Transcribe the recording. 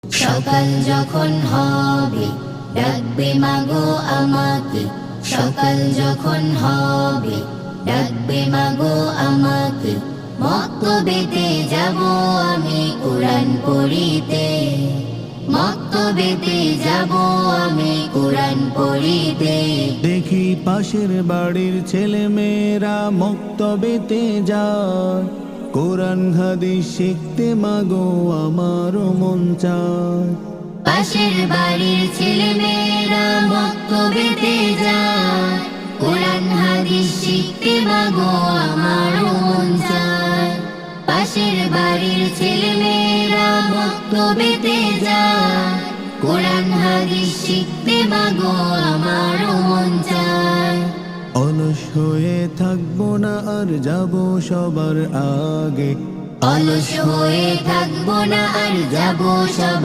সকাল যখন হবে ডাকবে মাগো আমাকে, সকাল যখন হবে ডাকবে মাগো আমাকে, মক্তবেতে যাব আমি কোরআন পড়িতে, মক্তবেতে যাব আমি কোরআন পড়িতে। দেখি পাশের বাড়ির ছেলে মেয়েরা মক্তবেতে যায়, কোরআন হাদিস শিখতে মাগো আমারও মন চায়। পাশের বাড়ির ছেলে মেয়েরা মক্তবেতে যায়, কোরআন হাদিস শিখতে মাগো আমারও মন চায়। পাশের বাড়ির ছেলে মেয়েরা মক্তবেতে যায়, কোরআন হাদিস শিখতে মাগো আমারও মন চায়। অলস হয়ে থাকবো না আর যাব সবার আগে, অলস হয়ে থাকবো না আর যাব সবার